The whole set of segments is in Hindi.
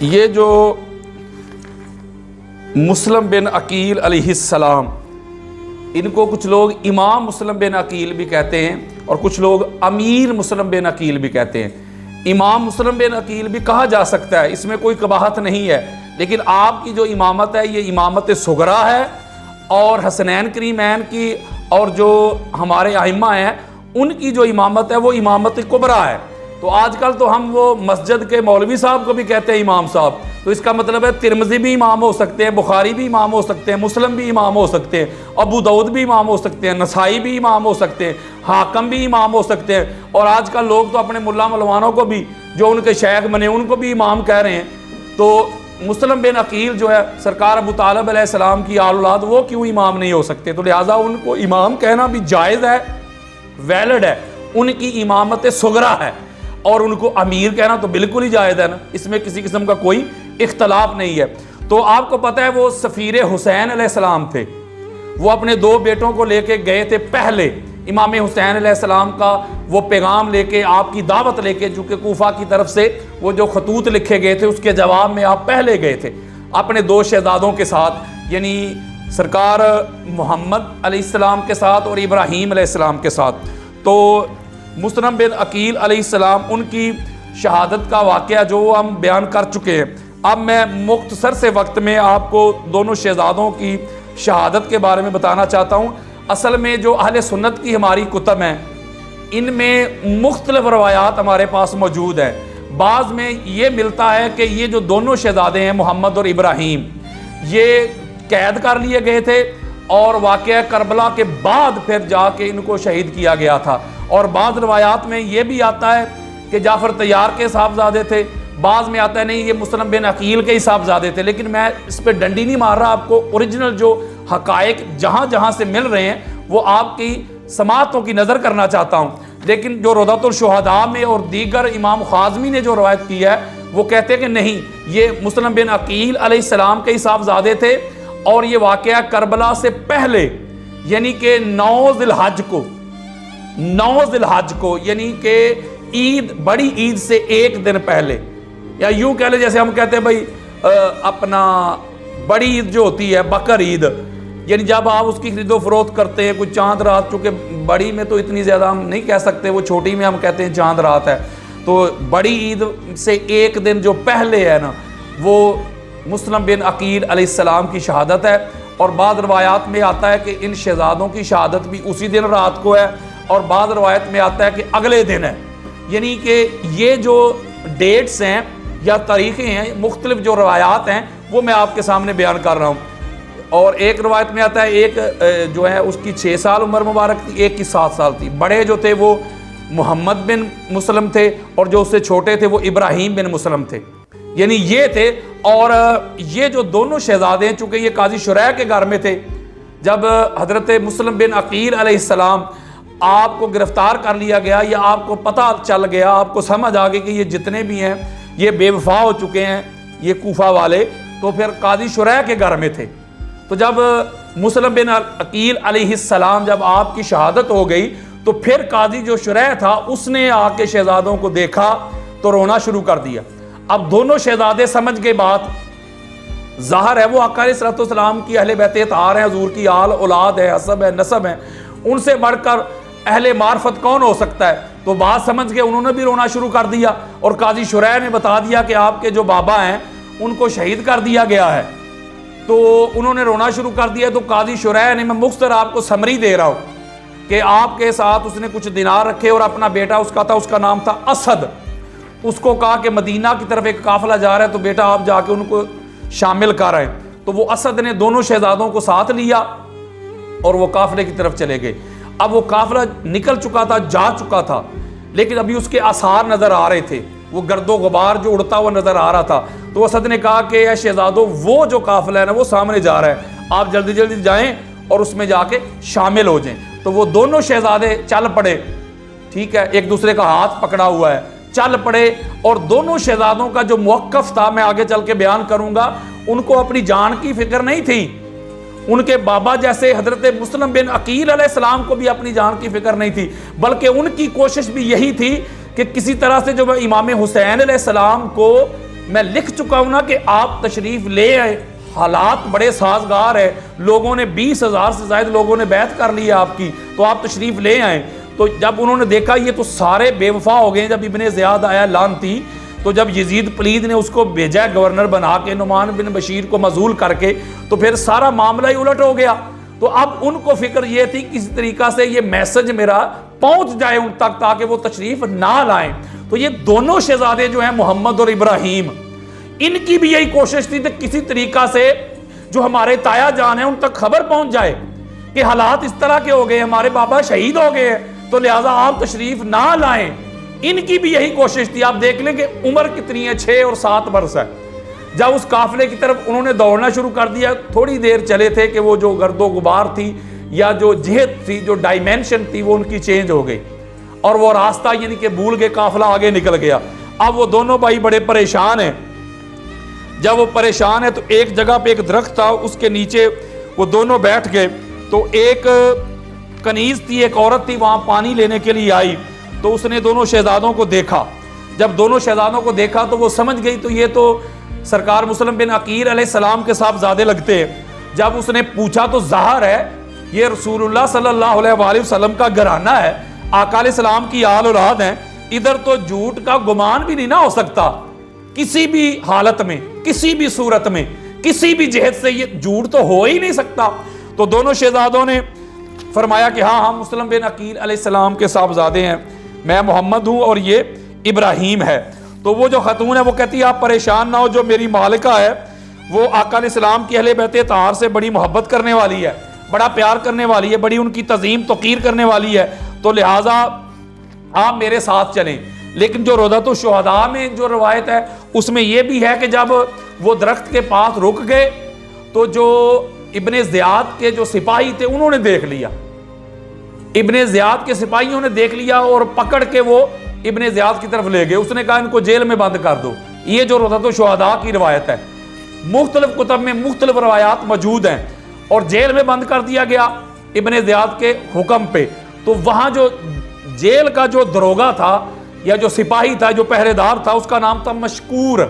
ये जो मुस्लिम बिन अकील अलैहिस्सलाम, इनको कुछ लोग इमाम मुस्लिम बिन अकील भी कहते हैं और कुछ लोग अमीर मुस्लिम बिन अकील भी कहते हैं। इमाम मुस्लिम बिन अकील भी कहा जा सकता है, इसमें कोई कबाहत नहीं है, लेकिन आपकी जो इमामत है ये इमामत सुगरा है और हसनैन करीमैन की और जो हमारे आइम्मा हैं उनकी जो इमामत है वो इमामत कुबरा है। तो आजकल तो हम वो मस्जिद के मौलवी साहब को भी कहते हैं इमाम साहब, तो इसका मतलब है तिरमिज़ी भी इमाम हो सकते हैं, बुखारी भी इमाम हो सकते हैं, मुस्लिम भी इमाम हो सकते हैं, अबू दाऊद भी इमाम हो सकते हैं, नसाई भी इमाम हो सकते हैं, हाकम भी इमाम हो सकते हैं। और आजकल लोग तो अपने मुल्ला मौलवानों को भी, जो उनके शेख बने, उनको भी इमाम कह रहे हैं। तो मुस्लिम बिन अकील जो है सरकार अबू तालिब अलैहिस्सलाम की औलाद, वो क्यों इमाम नहीं हो सकते? तो लिहाजा उनको इमाम कहना भी जायज़ है, वैलिड है, उनकी इमामत सुगरा है। और उनको अमीर कहना तो बिल्कुल ही जायज़ है ना, इसमें किसी किस्म का कोई इख्तलाफ नहीं है। तो आपको पता है वो सफ़ीर हुसैन अलैहिस्सलाम थे, वो अपने दो बेटों को लेके गए थे। पहले इमाम हुसैन अलैहिस्सलाम का वो पैगाम लेके, आपकी दावत लेके, जो कि कूफा की तरफ से वो जो खतूत लिखे गए थे उसके जवाब में आप पहले गए थे अपने दो शहजादों के साथ, यानी सरकार मोहम्मद अलैहिस्सलाम के साथ और इब्राहीम अलैहिस्सलाम के साथ। तो मुस्लिम बिन अकील अलैहिस्सलाम, उनकी शहादत का वाक़या जो हम बयान कर चुके हैं। अब मैं मुख्तसर से वक्त में आपको दोनों शहजादों की शहादत के बारे में बताना चाहता हूँ। असल में जो अहले सुन्नत की हमारी कुतब हैं, इनमें मुख्तलिफ रवायात हमारे पास मौजूद हैं। बाज़ में ये मिलता है कि ये जो दोनों शहजादे हैं मोहम्मद और इब्राहीम, ये कैद कर लिए गए थे और वाक़या करबला के बाद फिर जाके इनको शहीद किया गया था। और बाज़ रवायात में ये भी आता है कि जाफ़र तैयार के साहबजादे थे, बाज़ में आता है नहीं ये मुस्लिम बिन अकील के ही साहबजादे थे। लेकिन मैं इस पर डंडी नहीं मार रहा, आपको ओरिजिनल जो हक़ाइक़ जहाँ जहाँ से मिल रहे हैं वो आपकी समातों की नज़र करना चाहता हूँ। लेकिन जो रौदतुल शुहदा में और दीगर इमाम ख़ाज़मी ने जो रवायत की है वो कहते हैं कि नहीं, ये मुस्लिम बिन अकील अलैहिस्सलाम के ही साहबजादे थे और ये वाक़या करबला से पहले, यानी कि 9 ज़िलहज को यानी कि ईद, बड़ी ईद से एक दिन पहले, या यूँ कह ले जैसे हम कहते हैं भाई अपना बड़ी ईद जो होती है बकर ईद, यानी जब आप उसकी खरीदो फरोख्त करते हैं, कोई चांद रात, चूँकि बड़ी में तो इतनी ज़्यादा हम नहीं कह सकते, वो छोटी में हम कहते हैं चांद रात है। तो बड़ी ईद से एक दिन जो पहले है ना, वो मुस्लिम बिन अकील अलैहिस्सलाम की शहादत है। और बाद रवायात में आता है कि इन शहजादों की शहादत भी उसी दिन रात को है, और बाद रवायत में आता है कि अगले दिन है। यानी कि ये जो डेट्स हैं या तारीखें हैं, मुख्तलिफ जो रवायात हैं वो मैं आपके सामने बयान कर रहा हूँ। और एक रवायत में आता है एक जो है उसकी 6 साल उम्र मुबारक थी, एक की 7 साल थी। बड़े जो थे वो मोहम्मद बिन मुस्लिम थे और जो उससे छोटे थे वो इब्राहीम बिन मुस्लिम थे, यानी ये थे। और ये जो दोनों शहजादे हैं, चूँकि ये काजी शुरैह के घर में थे जब हज़रत मुस्लिम बिन अकील अलैहिस्सलाम आपको गिरफ्तार कर लिया गया, या आपको पता चल गया, आपको समझ आ गई कि ये जितने भी हैं ये बेवफा हो चुके हैं ये कूफा वाले, तो फिर काजी शुरैह के घर में थे। तो जब मुस्लिम बिन अकील अलैहिस्सलाम जब आपकी शहादत हो गई, तो फिर काजी जो शुरैह था उसने आके शहजादों को देखा तो रोना शुरू कर दिया। अब दोनों शहजादे समझ गए बात, ज़ाहिर है वो आका अलैहिस्सलाम की अहले बैत अतार हैं, हुज़ूर की आल औलाद है, हसब है, नसब है, उनसे बढ़कर अहले मार्फत कौन हो सकता है। तो बात समझ के उन्होंने भी रोना शुरू कर दिया और काजी शुरैह ने बता दिया कि आपके जो बाबा हैं उनको शहीद कर दिया गया है। तो उन्होंने रोना शुरू कर दिया। तो काजी शुरैह ने, मैं मुख्तसर आपको समरी दे रहा हूँ कि आपके साथ उसने कुछ दिनार रखे और अपना बेटा उसका था, उसका नाम था असद, उसको कहा कि मदीना की तरफ एक काफिला जा रहा है तो बेटा आप जाके उनको शामिल कर आए। तो वो असद ने दोनों शहजादों को साथ लिया और वो काफिले की तरफ चले गए। अब वो काफिला निकल चुका था, जा चुका था, लेकिन अभी उसके आसार नज़र आ रहे थे, वो गर्दो गुबार जो उड़ता हुआ नज़र आ रहा था। तो असद ने कहा कि या शहजादों, वो जो काफिला है ना वो सामने जा रहा है, आप जल्दी जल्दी जाएं और उसमें जाके शामिल हो जाएं। तो वो दोनों शहजादे चल पड़े, ठीक है, एक दूसरे का हाथ पकड़ा हुआ है, चल पड़े। और दोनों शहजादों का जो मौक़िफ़ था मैं आगे चल के बयान करूँगा, उनको अपनी जान की फिक्र नहीं थी। उनके बाबा जैसे हज़रत मुस्लिम बिन अकील अलैहिस्सलाम को भी अपनी जान की फिक्र नहीं थी, बल्कि उनकी कोशिश भी यही थी कि किसी तरह से जो इमाम हुसैन अलैहिस्सलाम को मैं लिख चुका हूं ना कि आप तशरीफ ले आए, हालात बड़े साजगार है, लोगों ने 20,000 से ज्यादा लोगों ने बैत कर ली आपकी, तो आप तशरीफ ले आए। तो जब उन्होंने देखा ये तो सारे बेवफा हो गए, जब इब्ने ज़ियाद आया लानती, तो जब यजीद पलीद ने उसको भेजा गवर्नर बना के नुमान बिन बशीर को मजूल करके, तो फिर सारा मामला ही उलट हो गया। तो अब उनको फिक्र ये थी किसी तरीका से ये मैसेज मेरा पहुंच जाए उन तक ताकि वो तशरीफ ना लाएं। तो ये दोनों शहजादे जो हैं मोहम्मद और इब्राहिम, इनकी भी यही कोशिश थी कि किसी तरीका से जो हमारे ताया जान है उन तक खबर पहुंच जाए कि हालात इस तरह के हो गए, हमारे बाबा शहीद हो गए हैं, तो लिहाजा आप तशरीफ ना लाएं। इनकी भी यही कोशिश थी। आप देख लें कि उम्र कितनी है, 6 और 7 वर्ष है। जब उस काफिले की तरफ उन्होंने दौड़ना शुरू कर दिया, थोड़ी देर चले थे कि वो जो गर्दो गुबार थी या जो जिहत थी, जो डायमेंशन थी, वो उनकी चेंज हो गई और वो रास्ता यानी कि भूल के काफिला आगे निकल गया। अब वो दोनों भाई बड़े परेशान हैं। जब वो परेशान है तो एक जगह पे एक दरख्त था, उसके नीचे वो दोनों बैठ गए। तो एक कनीज थी, एक औरत थी, वहां पानी लेने के लिए आई, तो उसने दोनों शहजादों को देखा। जब दोनों शहजादों को देखा तो वो समझ गई, तो ये तो सरकार मुस्लिम बिन अकीर अलैहिस्सलाम के साहबजादे लगते हैं। जब उसने पूछा तो ज़ाहिर है ये रसूलुल्लाह सल्लल्लाहु अलैहि वसल्लम का घराना है, आका अलैहिस्सलाम की आल औलाद हैं, इधर तो झूठ का गुमान भी नहीं ना हो सकता किसी भी हालत में, किसी भी सूरत में, किसी भी जिहत से ये झूठ तो हो ही नहीं सकता। तो दोनों शहजादों ने फरमाया कि हाँ हम मुस्लिम बिन अकील अलैहिस्सलाम के साहबजादे हैं, मैं मोहम्मद हूँ और ये इब्राहिम है। तो वो जो खतून है वो कहती है आप परेशान ना हो, जो मेरी मालिका है वो आका अलैहिस्सलाम की अहले बैत तहार से बड़ी मोहब्बत करने वाली है, बड़ा प्यार करने वाली है, बड़ी उनकी तज़ीम तौकीर करने वाली है, तो लिहाजा आप मेरे साथ चलें। लेकिन जो रोज़ातुश शुहदा में जो रवायत है उसमें यह भी है कि जब वो दरख्त के पास रुक गए तो जो इब्ने ज़ियाद के जो सिपाही थे उन्होंने देख लिया, इब्ने ज़ियाद के सिपाहियों ने देख लिया और पकड़ के वो इब्ने ज़ियाद की तरफ ले गए। उसने कहा इनको जेल में बंद कर दो। ये जो रोज़ातुश शुहदा की रवायत है, मुख्तलिफ कुतब में मुख्तलिफ रवायात मौजूद हैं, और जेल में बंद कर दिया गया इब्ने ज़ियाद के हुक्म पे। तो वहाँ जो जेल का जो दरोगा था या जो सिपाही था, जो पहरेदार था, उसका नाम था मशकूर।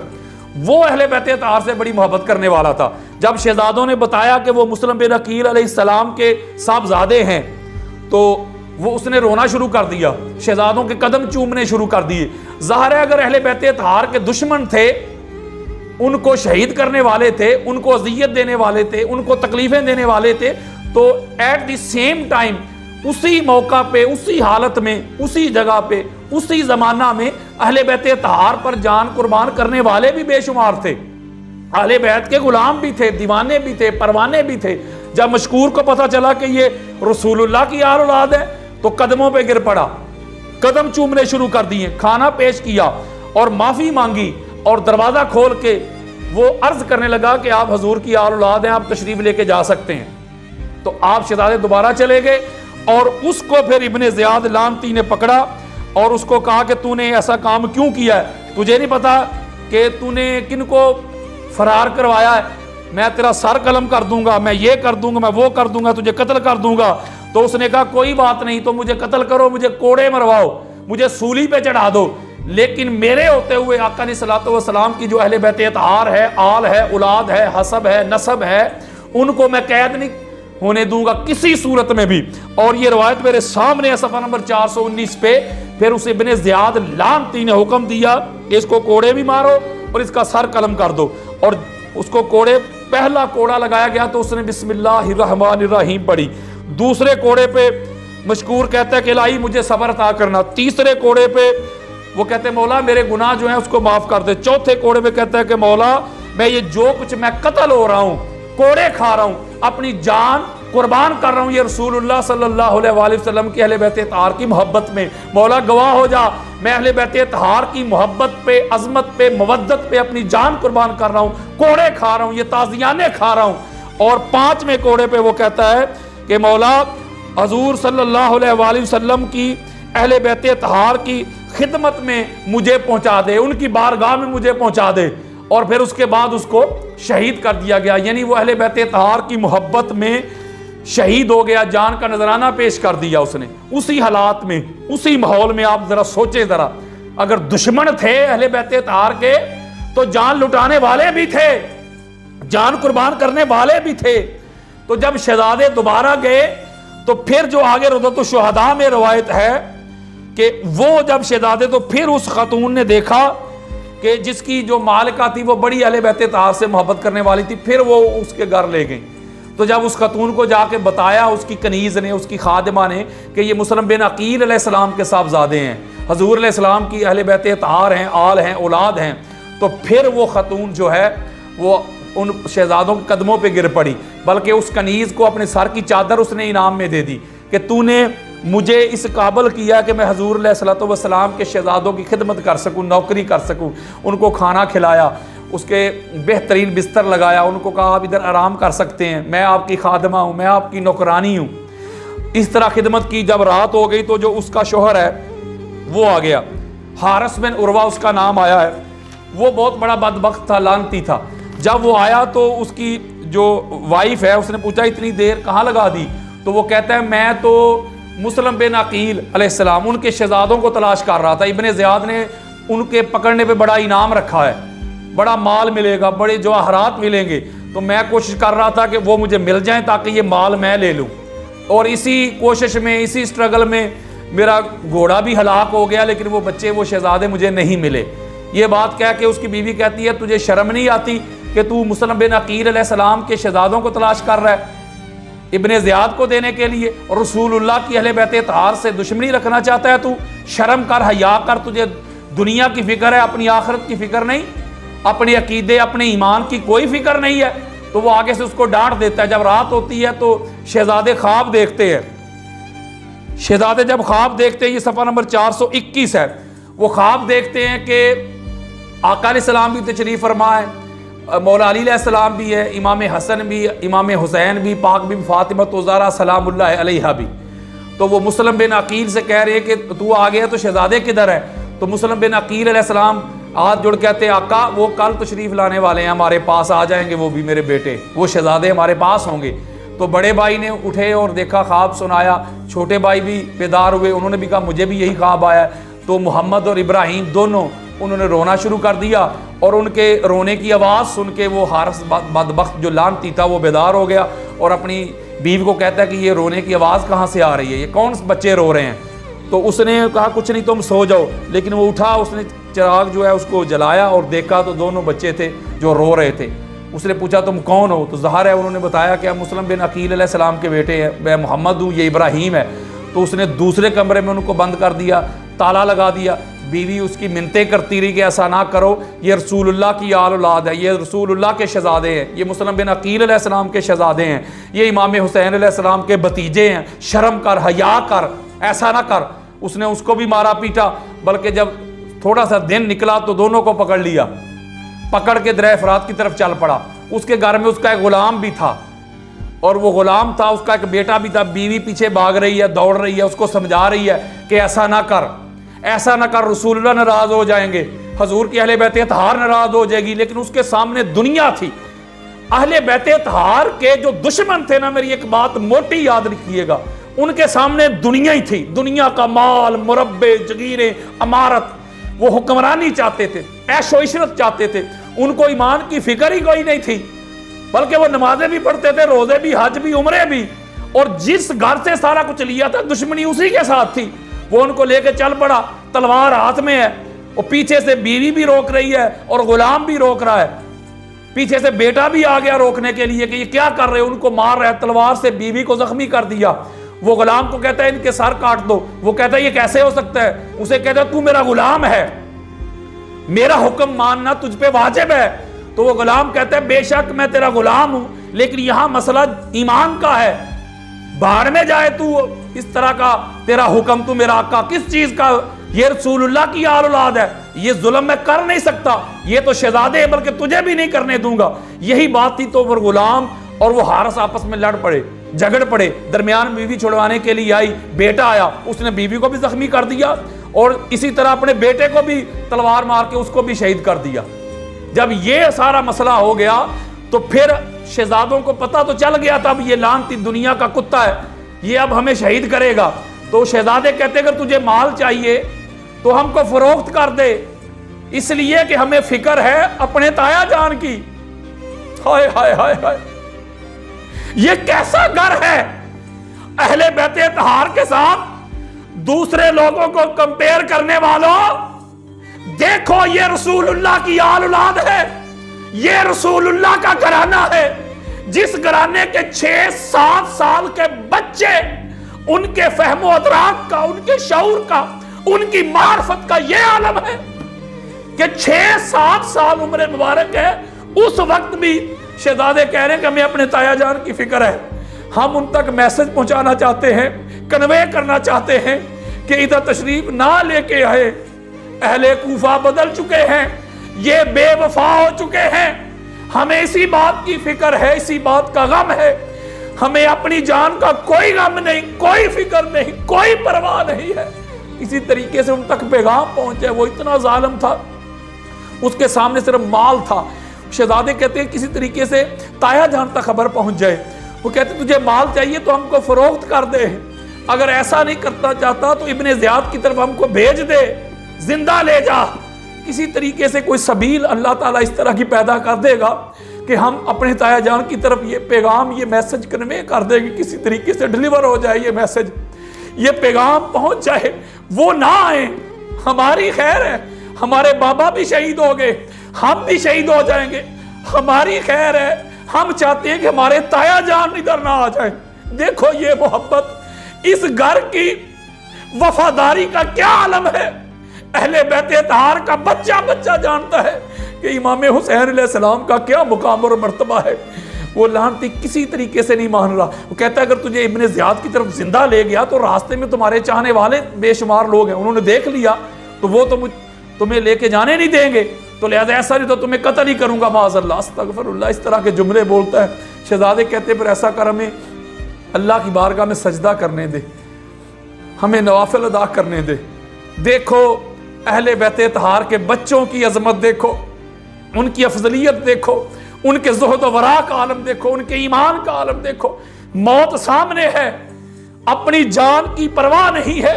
वो अहले बैत तहार से बड़ी मोहब्बत करने वाला था। जब शहजादों ने बताया कि वो मुस्लिम बिन अकील अलैहिस्सलाम के साहबजादे हैं तो वो उसने रोना शुरू कर दिया, शहजादों के कदम चूमने शुरू कर दिए। ज़ाहिर है अगर अहले बैत तहार के दुश्मन थे, उनको शहीद करने वाले थे, उनको अजियत देने वाले थे, उनको तकलीफें देने वाले थे, तो एट द सेम टाइम उसी मौका पे, उसी हालत में, उसी जगह पे, उसी जमाना में अहले बैत तहार पर जान कुर्बान करने वाले भी बेशुमार थे। अहले बैत के गुलाम भी थे, दीवाने भी थे, परवाने भी थे। जब मशकूर को पता चला कि ये रसूलुल्लाह की आल औलाद है तो कदमों पे गिर पड़ा, कदम चूमने शुरू कर दिए, खाना पेश किया और माफी मांगी और दरवाजा खोल के वो अर्ज करने लगा कि आप हजूर की आल औलाद हैं, आप तशरीफ लेके जा सकते हैं। तो आप शहजादे दोबारा चले गए और उसको फिर इब्ने ज़ियाद लानती ने पकड़ा और उसको कहा कि तूने ऐसा काम क्यों किया है, तुझे नहीं पता कि तूने किनको फरार करवाया है, मैं तेरा सर कलम कर दूंगा, मैं ये कर दूंगा, मैं वो कर दूंगा, तुझे कत्ल कर दूंगा। तो उसने कहा कोई बात नहीं, तो मुझे कत्ल करो, मुझे कोड़े मरवाओ, मुझे सूली पे चढ़ा दो, लेकिन मेरे होते हुए आका अलैहिस्सलातु वस्सलाम की जो अहले बैत तहार है, आल है, औलाद है, हसब है, नसब है, उनको मैं कैद नहीं होने दूंगा किसी सूरत में भी। और ये रवायत मेरे सामने है सफ़ा नंबर 419 पे। फिर उस इब्ने ज़ियाद लानती ने हुक्म दिया कि इसको कोड़े भी मारो और इसका सर कलम कर दो, और उसको कोड़े, पहला कोड़ा लगाया गया तो उसने बिस्मिल्लाहिर्रहमानिर्रहीम पढ़ी। दूसरे कोड़े पे मशकूर कहता है कि इलाही मुझे सब्र अता करना। तीसरे कोड़े पे वो कहते हैं मौला मेरे गुनाह जो हैं उसको माफ कर दे। चौथे कोड़े पे कहता है कि मौला मैं ये जो कुछ मैं कत्ल हो रहा हूँ, कोड़े खा रहा हूँ, अपनी जान कुर्बान कर रहा हूँ ये रसूलुल्लाह सल्लल्लाहु अलैहि वसल्लम की अहले बैत तहार की मोहब्बत में, मौला गवाह हो जा, मैं अहले बैत तहार की मोहब्बत पे, अजमत पे, मवद्दत पे अपनी जान कुर्बान कर रहा हूँ, कोड़े खा रहा हूँ, ये ताज़ियाने खा रहा हूँ। और पांचवें कोड़े पे वो कहता है कि मौला हजूर सल्लल्लाहु अलैहि वसल्लम की अहले बैत तहार की खिदमत में मुझे पहुंचा दे, उनकी बारगाह में मुझे पहुंचा दे। और फिर उसके बाद उसको शहीद कर दिया गया, यानी वो अहले बैत तहार की मोहब्बत में शहीद हो गया, जान का नजराना पेश कर दिया उसने उसी हालात में, उसी माहौल में। आप जरा सोचे, जरा अगर दुश्मन थे अहले बैत तहार के तो जान लुटाने वाले भी थे, जान कुर्बान करने वाले भी थे। तो जब शहजादे दोबारा गए तो फिर जो आगे रदअतुश शुहदा में रवायत है कि वो जब शहजादे, तो फिर उस खातून ने देखा कि जिसकी जो मालिका थी वो बड़ी अहले बैत तहार से मोहब्बत करने वाली थी, फिर वो उसके घर ले गई। तो जब उस खातून को जाके बताया उसकी कनीज़ ने, उसकी खादिमा ने, कि ये मुसलम बिन अकील अलैहिस्सलाम के साहबजादे हैं, हजूर अलैहिस्सलाम की अहले बैत तहार हैं, आल हैं, औलाद हैं, तो फिर वो खातून जो है वो उन शहजादों के कदमों पे गिर पड़ी, बल्कि उस कनीज़ को अपने सर की चादर उसने इनाम में दे दी कि तूने मुझे इस काबिल किया कि मैं हजूर अलैहिस्सलातु वस्सलाम के शहजादों की खिदमत कर सकूं, नौकरी कर सकूं। उनको खाना खिलाया, उसके बेहतरीन बिस्तर लगाया, उनको कहा आप इधर आराम कर सकते हैं, मैं आपकी खादमा हूँ, मैं आपकी नौकरानी हूँ। इस तरह खिदमत की। जब रात हो गई तो जो उसका शोहर है वो आ गया, हारिस बिन उरवा उसका नाम आया है। वो बहुत बड़ा बदबख्त था, लानती था। जब वो आया तो उसकी जो वाइफ है उसने पूछा इतनी देर कहाँ लगा दी? तो वो कहता है मैं तो मुसलम बिन अकील अलैहिस्सलाम उनके शहजादों को तलाश कर रहा था। इब्ने ज़ियाद ने उनके पकड़ने पे बड़ा इनाम रखा है, बड़ा माल मिलेगा, बड़े जवाहरात मिलेंगे, तो मैं कोशिश कर रहा था कि वो मुझे मिल जाएं ताकि ये माल मैं ले लूं। और इसी कोशिश में, इसी स्ट्रगल में मेरा घोड़ा भी हलाक हो गया, लेकिन वो बच्चे, वो शहजादे मुझे नहीं मिले। ये बात कह के उसकी बीवी कहती है तुझे शर्म नहीं आती कि तू मुसलम बिन अकील अलैहिस्सलाम के शहजादों को तलाश कर रहा है इब्ने ज़ियाद को देने के लिए, और रसूलुल्लाह की अहले बैत तहार से दुश्मनी रखना चाहता है तू? शर्म कर, हया कर, तुझे दुनिया की फिक्र है, अपनी आखिरत की फिक्र नहीं, अपने अकीदे, अपने ईमान की कोई फिक्र नहीं है। तो वो आगे से उसको डांट देता है। जब रात होती है तो शहजादे ख्वाब देखते हैं। शहजादे जब ख्वाब देखते हैं, ये सफ़ा नंबर 421 है, वो ख्वाब देखते हैं कि आका अलैहिस्सलाम भी तशरीफ़ फरमा है, मौला अली अलैहिस्सलाम भी है, इमाम हसन भी, इमाम हुसैन भी, पाक भी फातिमा तो ज़हरा सलामुल्लाह अलैहा भी। तो वो मुसलम बिन अकील से कह रहे हैं कि तू आ गया तो शहजादे किधर है? तो मुसलम बिन अकील अलैहिस्सलाम हाथ जोड़ कहते हैं आका वो कल तशरीफ़ लाने वाले हैं, हमारे पास आ जाएंगे, वो भी मेरे बेटे, वो शहजादे हमारे पास होंगे। तो बड़े भाई ने उठे और देखा, ख्वाब सुनाया। छोटे भाई भी बेदार हुए, उन्होंने भी कहा मुझे भी यही ख्वाब आया। तो मोहम्मद और इब्राहिम दोनों उन्होंने रोना शुरू कर दिया, और उनके रोने की आवाज़ सुन के वो हारिस बदबख्त जो लानती था वो बेदार हो गया, और अपनी बीवी को कहता है कि ये रोने की आवाज़ कहाँ से आ रही है, ये कौन से बच्चे रो रहे हैं? तो उसने कहा कुछ नहीं, तुम सो जाओ। लेकिन वो उठा, उसने चिराग जो है उसको जलाया और देखा तो दोनों बच्चे थे जो रो रहे थे। उसने पूछा तुम कौन हो? तो ज़ाहिर है उन्होंने बताया कि हम मुसलम बिन अकील अलैहिस्सलाम के बेटे हैं, मैं मोहम्मद हूँ, ये इब्राहिम है। तो उसने दूसरे कमरे में उनको बंद कर दिया, ताला लगा दिया। बीवी उसकी मिन्नतें करती रही कि ऐसा ना करो, ये रसूलुल्लाह की आल औलाद है, ये रसूलुल्लाह के शहजादे हैं, ये मुसलम बिन अकील अलैहिस्सलाम के शहजादे हैं, ये इमाम हुसैन अलैहिस्सलाम के भतीजे हैं, शर्म कर, हया कर, ऐसा ना कर। उसने उसको भी मारा पीटा, बल्कि जब थोड़ा सा दिन निकला तो दोनों को पकड़ लिया, पकड़ के दरिया फरात की तरफ चल पड़ा। उसके घर में उसका एक गुलाम भी था, और वो गुलाम था, उसका एक बेटा भी था। बीवी पीछे भाग रही है, दौड़ रही है, उसको समझा रही है कि ऐसा ना कर, ऐसा ना कर, रसूलुल्लाह नाराज हो जाएंगे, हजूर की अहले बैत तहार नाराज हो जाएगी। लेकिन उसके सामने दुनिया थी। अहले बैत तहार के जो दुश्मन थे ना, मेरी एक बात मोटी याद रखिएगा, उनके सामने दुनिया ही थी। दुनिया का माल, मुरब्बे, जगीरें, अमारत, वो हुक्मरानी चाहते थे, ऐशो इशरत चाहते थे। उनको ईमान की फिक्र ही कोई नहीं थी, बल्कि वो नमाजें भी पढ़ते थे, रोजे भी, हज भी, उम्रे भी। और जिस घर से सारा कुछ लिया था, दुश्मनी उसी के साथ थी। वो उनको लेके चल पड़ा, तलवार हाथ में है, और पीछे से बीवी भी रोक रही है और गुलाम भी रोक रहा है। पीछे से बेटा भी आ गया रोकने के लिए कि ये क्या कर रहे हो, उनको मार रहा है, तलवार से बीवी को जख्मी कर दिया। वो गुलाम को कहता है इनके सर काट दो। वो कहता है ये कैसे हो सकता है? उसे कहता है तू मेरा गुलाम है, मेरा हुक्म मानना तुझ पे वाजिब है। तो वो गुलाम कहता है बेशक मैं तेरा गुलाम हूं, लेकिन यहां मसला ईमान का है। बाहर में जाए तू, इस तरह का तेरा हुक्म, तू मेरा आका किस चीज का? ये रसूलुल्लाह की आल औलाद है, ये जुल्म मैं कर नहीं सकता, ये तो शहजादे है, बल्कि तुझे भी नहीं करने दूंगा। यही बात थी। तो वो गुलाम और वो हारिस आपस में लड़ पड़े, झगड़ पड़े। दरमियान में बीवी छुड़वाने के लिए आई, बेटा आया, उसने बीवी को भी जख्मी कर दिया, और इसी तरह अपने बेटे को भी तलवार मार के उसको भी शहीद कर दिया। जब ये सारा मसला हो गया तो फिर शहजादों को पता तो चल गया था अब ये लानती दुनिया का कुत्ता है, ये अब हमें शहीद करेगा। तो शहजादे कहते अगर तुझे माल चाहिए तो हमको फरोख्त कर दे, इसलिए कि हमें फिक्र है अपने ताया जान की। हाय हाय हाय हाय, ये कैसा घर है? अहले बैते तहार के साथ दूसरे लोगों को कंपेयर करने वालों, देखो ये रसूलुल्लाह की आल औलाद है, ये रसूलुल्लाह का घराना है, जिस घराने के 6-7 साल के बच्चे, उनके फहमो अदराक का, उनके शऊर का, उनकी मार्फत का ये आलम है कि 6-7 साल उम्र मुबारक है, उस वक्त भी शहजादे कह रहे हैं कि हमें अपने ताया जान की फिक्र है। हम उन तक मैसेज पहुंचाना चाहते हैं, कन्वे करना चाहते हैं कि इधर तशरीफ ना लेके आए। अहले कूफा बदल चुके हैं, ये बेवफा हो चुके हैं। हमें इसी बात की फिक्र है, इसी बात का गम है। हमें अपनी जान का कोई गम नहीं, कोई फिक्र नहीं, कोई परवाह नहीं है। इसी तरीके से उन तक पैगाम पहुंचे। वो इतना जालिम था, उसके सामने सिर्फ माल था। शहजादे कहते हैं किसी तरीके से ताया जान तक खबर पहुंच जाए। वो कहते तुझे माल चाहिए तो हमको फरोख्त कर दे, अगर ऐसा नहीं करना चाहता तो इब्ने ज़ियाद की तरफ हमको भेज दे, जिंदा ले जा। किसी तरीके से कोई सबील अल्लाह ताला इस तरह की पैदा कर देगा कि हम अपने ताया जान की तरफ ये पैगाम, ये मैसेज कन्वे कर देंगे, किसी तरीके से डिलीवर हो जाए ये मैसेज, ये पैगाम पहुंच जाए। वो ना आए, हमारी खैर है, हमारे बाबा भी शहीद हो गए, हम भी शहीद हो जाएंगे, हमारी खैर है। हम चाहते हैं कि हमारे ताया जान इधर ना आ जाए। देखो ये मोहब्बत, इस घर की वफादारी का क्या आलम है। अहले बैते तहार का बच्चा बच्चा जानता है कि इमाम हुसैन अलैहिस्सलाम का क्या मुकाम और मर्तबा है। वो लानती किसी तरीके से नहीं मान रहा। वो कहता है अगर तुझे इब्ने ज़ियाद की तरफ जिंदा ले गया तो रास्ते में तुम्हारे चाहने वाले बेशुमार लोग हैं, उन्होंने देख लिया तो वो तो तुम्हें लेके जाने नहीं देंगे, तो लिहाजा ऐसा नहीं तो तुम्हें कत्ल ही करूंगा माज़अल्लाह, अस्तगफिरुल्लाह, इस तरह के जुमले बोलता है। शहजादे कहते पर ऐसा कर, हमें अल्लाह की बारगाह में सजदा करने दे, हमें नवाफिल अदा करने दे। देखो अहले बैते तहार के बच्चों की अजमत देखो, उनकी अफजलियत देखो, उनके ज़ुहद व वरा का आलम देखो, उनके ईमान का आलम देखो। मौत सामने है, अपनी जान की परवाह नहीं है।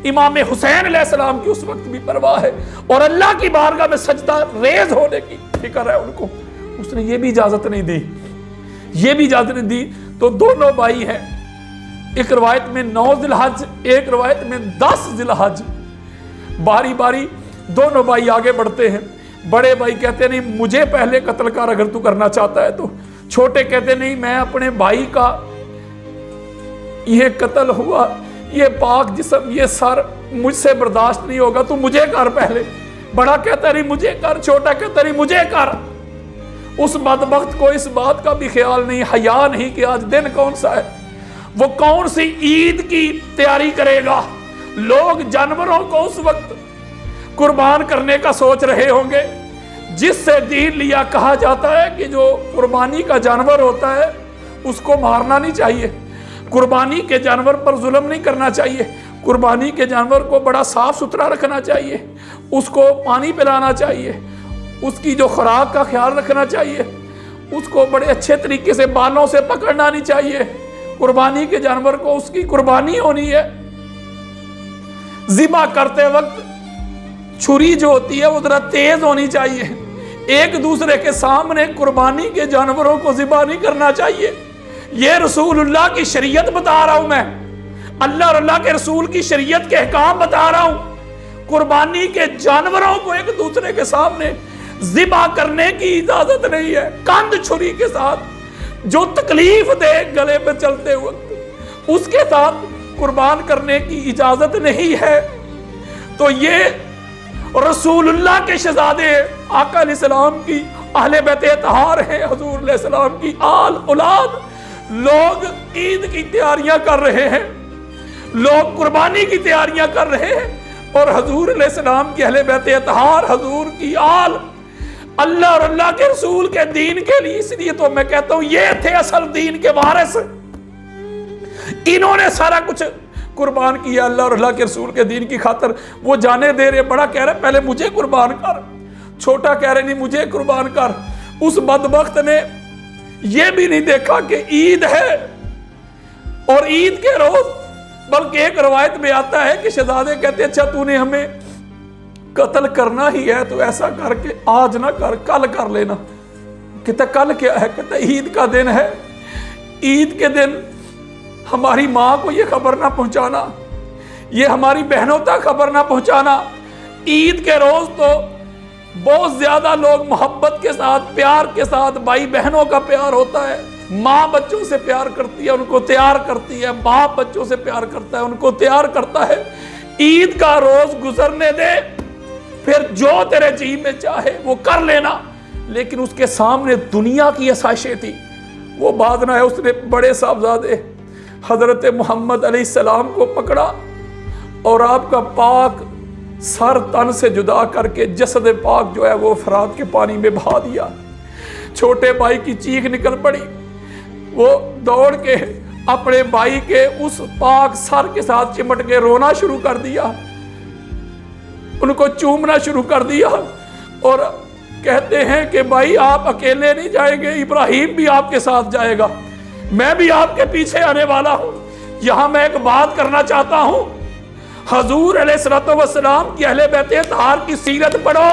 इमाम हुसैन अलैहिस्सलाम की उस वक्त भी परवाह है और अल्लाह की बारगाह में सजदा रेज होने की फिक्र है उनको। उसने ये भी इजाजत नहीं दी, ये भी इजाजत नहीं दी। तो दोनों भाई हैं, एक रवायत में 9 ज़िलहज, एक रवायत में 10 ज़िलहज। बारी बारी दोनों भाई आगे बढ़ते हैं। बड़े भाई कहते नहीं मुझे पहले कत्ल कर अगर तू करना चाहता है तो। छोटे कहते नहीं मैं अपने भाई का ये कत्ल हुआ, ये पाक जिस्म, ये सर मुझसे बर्दाश्त नहीं होगा, तू मुझे कर पहले। बड़ा कहता नहीं मुझे कर, छोटा कहता नहीं मुझे कर। उस बदबख्त को इस बात का भी ख्याल नहीं, हया नहीं कि आज दिन कौन सा है, वो कौन सी ईद की तैयारी करेगा। लोग जानवरों को उस वक्त कुर्बान करने का सोच रहे होंगे जिससे दीन लिया। कहा जाता है कि जो कुर्बानी का जानवर होता है उसको मारना नहीं चाहिए, कुर्बानी के जानवर पर जुल्म नहीं करना चाहिए, कुर्बानी के जानवर को बड़ा साफ सुथरा रखना चाहिए, उसको पानी पिलाना चाहिए, उसकी जो खुराक का ख्याल रखना चाहिए, उसको बड़े अच्छे तरीके से बालों से पकड़ना नहीं चाहिए। कुर्बानी के जानवर को उसकी कुर्बानी होनी है। ज़िबा करते वक्त छुरी जो होती है वो जरा तेज होनी चाहिए। एक दूसरे के सामने कुर्बानी के जानवरों को ज़िबा नहीं करना चाहिए। ये रसूलुल्लाह की शरीयत बता रहा हूं मैं, अल्लाह और अल्लाह के रसूल की शरीयत के अहकाम बता रहा हूं। कुर्बानी के जानवरों को एक दूसरे के सामने ज़िबा करने की इजाजत नहीं है। कंद छुरी के साथ जो तकलीफ दे गले पे चलते वक्त, उसके साथ कुर्बान करने की इजाजत नहीं है। तो ये रसूलुल्लाह के शहजादे आका अलैहिस्सलाम की अहले बैते तहार हैं, हुजूर अलैहिस्सलाम की आल औलाद। लोग ईद की तैयारियां कर रहे हैं, लोग कुर्बानी की तैयारियां कर रहे हैं और हुजूर अलैहिस्सलाम की अहले बैते तहार, हुजूर की आल, अल्लाह और अल्लाह के रसूल के दीन के लिए। इसलिए तो मैं कहता हूं ये थे असल दीन के वारिस। इन्होंने सारा कुछ कुर्बान किया अल्लाह और अल्लाह के रसूल के दीन की खातर। वो जाने दे रहे, बड़ा कह रहे पहले मुझे कुर्बान कर, छोटा कह रहे नहीं मुझे कुर्बान कर। उस बदबख्त ने यह भी नहीं देखा कि ईद है और ईद के रोज, बल्कि एक रवायत में आता है कि शहजादे कहते अच्छा तूने हमें कत्ल करना ही है तो ऐसा करके आज ना कर, कल कर लेना। कहता कल क्या है? कहता ईद का दिन है, ईद के दिन हमारी माँ को ये खबर ना पहुंचाना, ये हमारी बहनों तक खबर ना पहुंचाना। ईद के रोज तो बहुत ज्यादा लोग मोहब्बत के साथ, प्यार के साथ, भाई बहनों का प्यार होता है, माँ बच्चों से प्यार करती है, उनको तैयार करती है, बाप बच्चों से प्यार करता है, उनको तैयार करता है। ईद का रोज गुजरने दे, फिर जो तेरे जी में चाहे वो कर लेना। लेकिन उसके सामने दुनिया की आसाइशें थी, वो बात ना है। उसने बड़े साहबजादे हजरत मोहम्मद अलैहिस्सलाम को पकड़ा और आपका पाक सर तन से जुदा करके जसद पाक जो है वो फरात के पानी में बहा दिया। छोटे भाई की चीख निकल पड़ी, वो दौड़ के अपने भाई के उस पाक सर के साथ चिमट के रोना शुरू कर दिया, उनको चूमना शुरू कर दिया और कहते हैं कि भाई आप अकेले नहीं जाएंगे, इब्राहिम भी आपके साथ जाएगा, मैं भी आपके पीछे आने वाला हूं। यहां मैं एक बात करना चाहता हूं, हजूर अलैहिस्सलातु वस्सलाम की अहले बैत तहार की सीरत पढ़ो।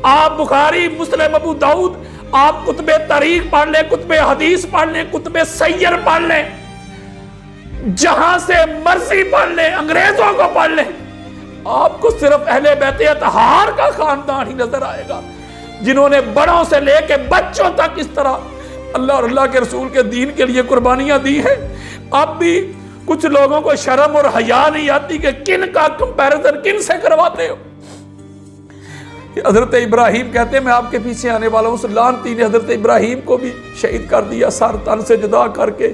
आप बुखारी, मुस्लिम, अबू दाऊद, आप कुतुबे तारीख पढ़ लें, कुतुबे हदीस पढ़ लें, कुतुबे सैयर पढ़ लें, जहां से मर्जी पढ़ लें, अंग्रेजों को पढ़ लें, आपको सिर्फ अहले बैत तहार का खानदान ही नजर आएगा, जिन्होंने बड़ों से लेके बच्चों तक इस तरह अल्लाह और अल्लाह के रसूल के दीन के लिए कुर्बानियां दी हैं। अब भी कुछ लोगों को शर्म और हया नहीं आती कि किन का कंपैरिजन किन से करवाते हो। हजरत इब्राहिम कहते हैं मैं आपके पीछे आने वाला हूं। उस लानती ने हजरत इब्राहिम को भी शहीद कर दिया, सर तन से जुदा करके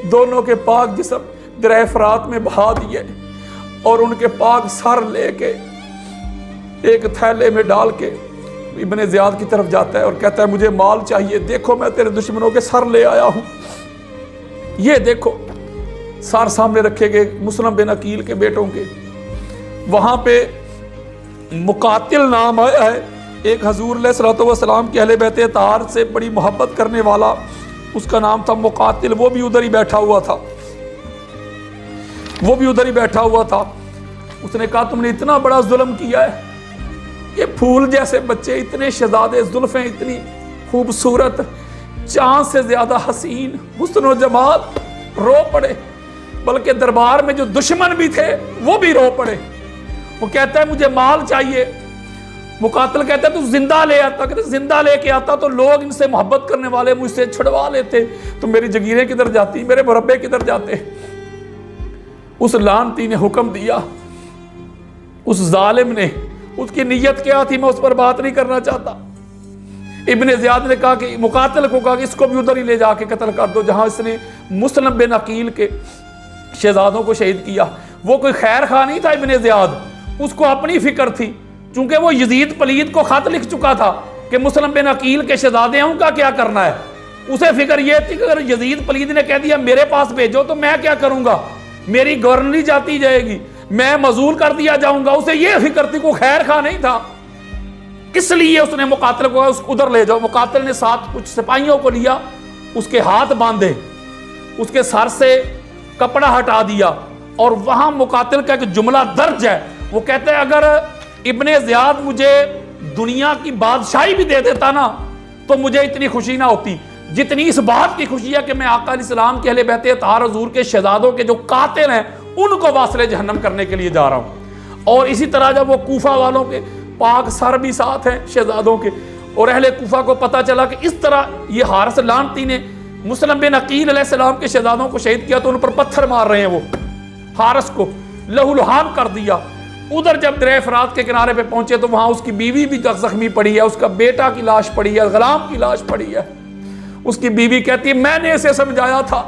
दोनों के पाक जिस्म दरिया फरात में बहा दिए और उनके पाक सर लेके एक थैले में डाल के इब्ने ज़ियाद की तरफ जाता है और कहता है मुझे माल चाहिए, देखो मैं तेरे दुश्मनों के सर ले आया हूं। ये देखो सर सामने रखे गए मुस्लिम बिन अकील के बेटों के। वहां पे मुकातिल नाम आया है, एक हजूर अलैहिस्सलातु वस्सलाम के अहले बैत तार से बड़ी मोहब्बत करने वाला, उसका नाम था मुकातिल। वो भी उधर ही बैठा हुआ था, वो भी उधर ही बैठा हुआ था। उसने कहा तुमने इतना बड़ा जुल्म किया है, ये फूल जैसे बच्चे, इतने शहजादे, जुल्फें इतनी खूबसूरत, चांद से ज्यादा हसीन, हुस्न और जमाल, रो पड़े। बल्कि दरबार में जो दुश्मन भी थे वो भी रो पड़े। वो कहता है मुझे माल चाहिए। मुकातिल कहता है तू जिंदा ले आता। कहते जिंदा लेके आता तो लोग इनसे मोहब्बत करने वाले मुझसे छुड़वा लेते, तो मेरी जगीरें किधर जाती, मेरे मुरब्बे किधर जाते। उस लानती ने हुक्म दिया, उस जालिम ने, उसकी नीयत क्या थी मैं उस पर बात नहीं करना चाहता। इब्ने ज़ियाद ने कहा कि मुकातिल को कहा कि इसको भी उधर ही ले जाके कत्ल कर दो जहां इसने मुस्लिम बिन अकील के शहजादों को शहीद किया। वो कोई खैर खा नहीं था इब्ने ज़ियाद, उसको अपनी फिक्र थी, चूंकि वो यजीद पलीद को खत लिख चुका था कि मुस्लिम बिन अकील के शहजादे हैं, उनका क्या करना है। उसे फिक्र यह थी कि अगर यजीद पलीद ने कह दिया मेरे पास भेजो तो मैं क्या करूंगा, मेरी गवर्नरी जाती जाएगी, मैं मजूल कर दिया जाऊंगा। उसे यह फिक्र थी, को खैर खा नहीं था, इसलिए उसने मुकातिल को उधर ले जाओ। मुकातिल ने साथ कुछ सिपाहियों को लिया, उसके हाथ बांधे, उसके सर से कपड़ा हटा दिया और वहां मुकातिल का एक जुमला दर्ज है। वो कहते हैं अगर इब्ने ज़ियाद मुझे दुनिया की बादशाही भी दे देता ना तो मुझे इतनी खुशी ना होती जितनी इस बात की खुशी है कि मैं आका अलैहिस्सलाम के अहले बैत तार हुजूर के शहजादों के जो कातिल हैं उनको वासले जहन्नम करने के लिए जा रहा हूं। और इसी तरह जब वो कूफा वालों के पाक सर भी साथ हैं शहजादों के, और अहले कूफा को पता चला कि इस तरह ये हारिस लानती ने मुस्लिम बिन अकील अलैहिस्सलाम के शहजादों को शहीद किया तो उन पर पत्थर मार रहे हैं, वो हारिस को लहूलुहान कर दिया। उधर जब दरिया फरात के किनारे पे पहुंचे तो वहां उसकी बीवी भी जख्मी पड़ी है, उसका बेटा की लाश पड़ी है, गुलाम की लाश पड़ी है। उसकी बीवी कहती है मैंने इसे समझाया था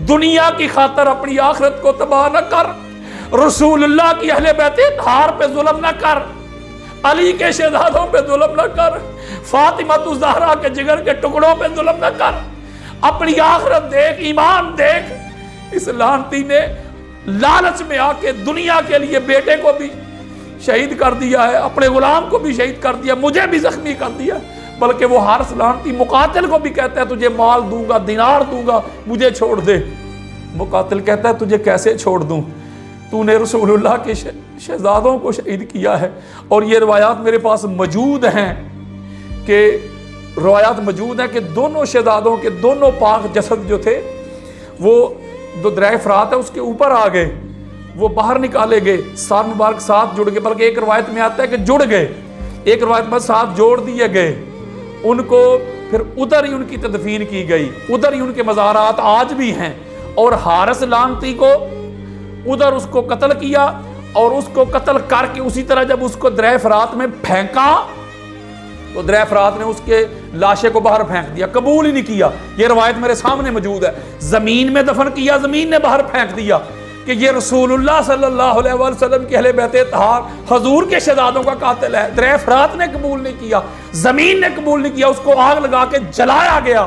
दुनिया की खातर अपनी आखिरत को तबाह न कर, रसूलुल्लाह की अहले बैत तार पे जुल्म न कर, अली के शहजादों पे जुल्म न कर, फातिमा ज़हरा के जिगर के टुकड़ों पे जुल्म न कर, अपनी आखिरत देख, ईमान देख। इस लानती ने लालच में आके दुनिया के लिए बेटे को भी शहीद कर दिया है, अपने गुलाम को भी शहीद कर दिया, मुझे भी जख्मी कर दिया। बल्कि वो हारिस लानती मुकातिल को भी कहता है तुझे माल दूंगा, दिनार दूंगा, मुझे छोड़ दे। मुकातिल कहता है तुझे कैसे छोड़ दूं, तूने रसूलुल्लाह के शहजादों को शहीद किया है। और ये रवायात मेरे पास मौजूद हैं कि दोनों शहजादों के दोनों पाक जसद जो थे वो दरिया फरात है उसके ऊपर आ गए, वो बाहर निकाले गए, सार मुबारक साथ जुड़ गए। बल्कि एक रवायत में आता है कि जुड़ गए, एक रवायत में साथ जोड़ दिए गए, उनको फिर उधर ही उनकी तदफीन की गई, उधर ही उनके मज़ारात आज भी हैं। और हारिस लानती को उधर उसको कत्ल किया, और उसको कत्ल करके उसी तरह जब उसको दरिया फरात में फेंका तो दरिया फरात ने उसके लाशे को बाहर फेंक दिया, कबूल ही नहीं किया। ये रवायत मेरे सामने मौजूद है। जमीन में दफन किया, जमीन ने बाहर फेंक दिया कि ये रसूलुल्लाह सल्लल्लाहु अलैहि वसल्लम के अहले बैत तहार हुजूर के शहजादों का कातिल है। दरिया फरात ने कबूल नहीं किया, जमीन ने कबूल नहीं किया, उसको आग लगा के जलाया गया।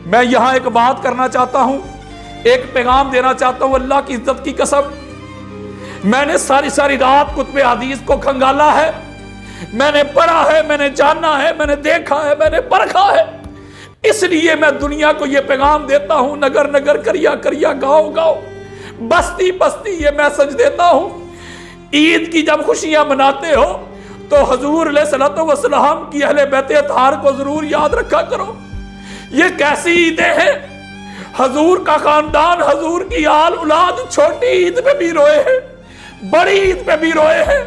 मैं यहां एक बात करना चाहता हूं, एक पैगाम देना चाहता हूं। अल्लाह की इज्जत की कसम, मैंने सारी सारी रात कुतुब हदीस को खंगाला है, मैंने पढ़ा है, मैंने जाना है, मैंने देखा है, मैंने परखा है। इसलिए मैं दुनिया को यह पैगाम देता हूं, नगर नगर, करिया करिया, गांव गांव, बस्ती बस्ती ये मैसेज देता हूं। ईद की जब खुशियां मनाते हो तो हुजूर अलैहिस्सलातु वस्सलाम की अहले बैत अतहार को जरूर याद रखा करो। ये कैसी ईदें हैं? हुजूर का खानदान, हुजूर की आल औलाद छोटी ईद पे भी रोए हैं, बड़ी ईद पे भी रोए हैं।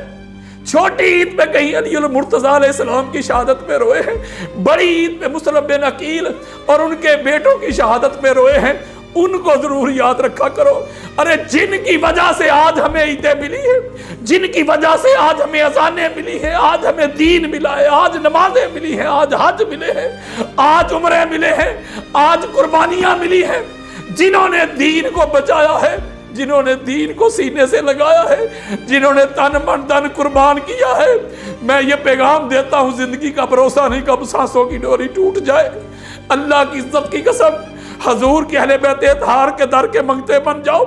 छोटी ईद पे कहीं अली मुर्तज़ा अलैहिस्सलाम की शहादत पे रोए हैं, बड़ी ईद पे मुसलम बिन अकील और उनके बेटों की शहादत पे रोए हैं। उनको जरूर याद रखा करो। अरे जिनकी वजह से आज हमें ईदें मिली है, जिनकी वजह से आज हमें अज़ानें मिली है, आज हमें दीन मिला है, आज नमाजें मिली हैं, आज हज मिले हैं, आज उम्रे मिले हैं, आज कुर्बानियां मिली हैं, जिन्होंने दीन को बचाया है, जिन्होंने दीन को सीने से लगाया है, जिन्होंने तन मन धन कुर्बान किया है। मैं ये पैगाम देता हूं, जिंदगी का भरोसा नहीं, कब सांसों की डोरी टूट जाए। अल्लाह की इज्जत की कसम, हुजूर के अहले बैत अतहार के दर के मंगते बन जाओ,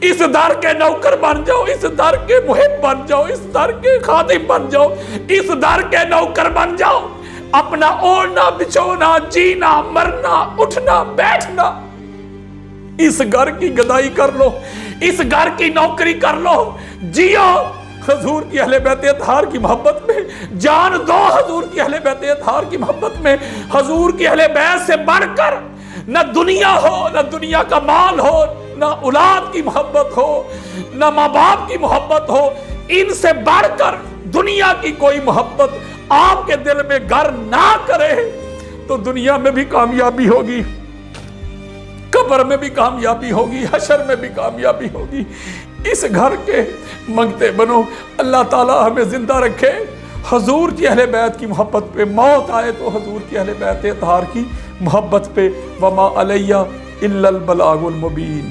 इस दर के नौकर बन जाओ, इस दर के मुहिब बन जाओ, इस दर के खादिम बन जाओ, इस दर के नौकर बन जाओ। अपना ओढ़ना बिछोना, जीना मरना, उठना बैठना, इस घर की गदाई कर लो, इस घर की नौकरी कर लो, जियो हुजूर की अहले बैत अतहार की मोहब्बत में, जान दो हुजूर की अहले बैत अतहार की मोहब्बत में। हुजूर की अहले बैत से बढ़कर न दुनिया हो, न दुनिया का माल हो, न औलाद की मोहब्बत हो, न माँ बाप की मोहब्बत हो। इनसे बढ़कर दुनिया की कोई मोहब्बत आपके दिल में घर ना करे तो दुनिया में भी कामयाबी होगी, कब्र में भी कामयाबी होगी, हशर में भी कामयाबी होगी। इस घर के मंगते बनो। अल्लाह ताला हमें जिंदा रखे हुजूर की अहले बैत की मोहब्बत पे, मौत आए तो हुजूर की अहले बैत अतहार की मोहब्बत पे। वमा अलैया इल्लल बलागुल मुबीन।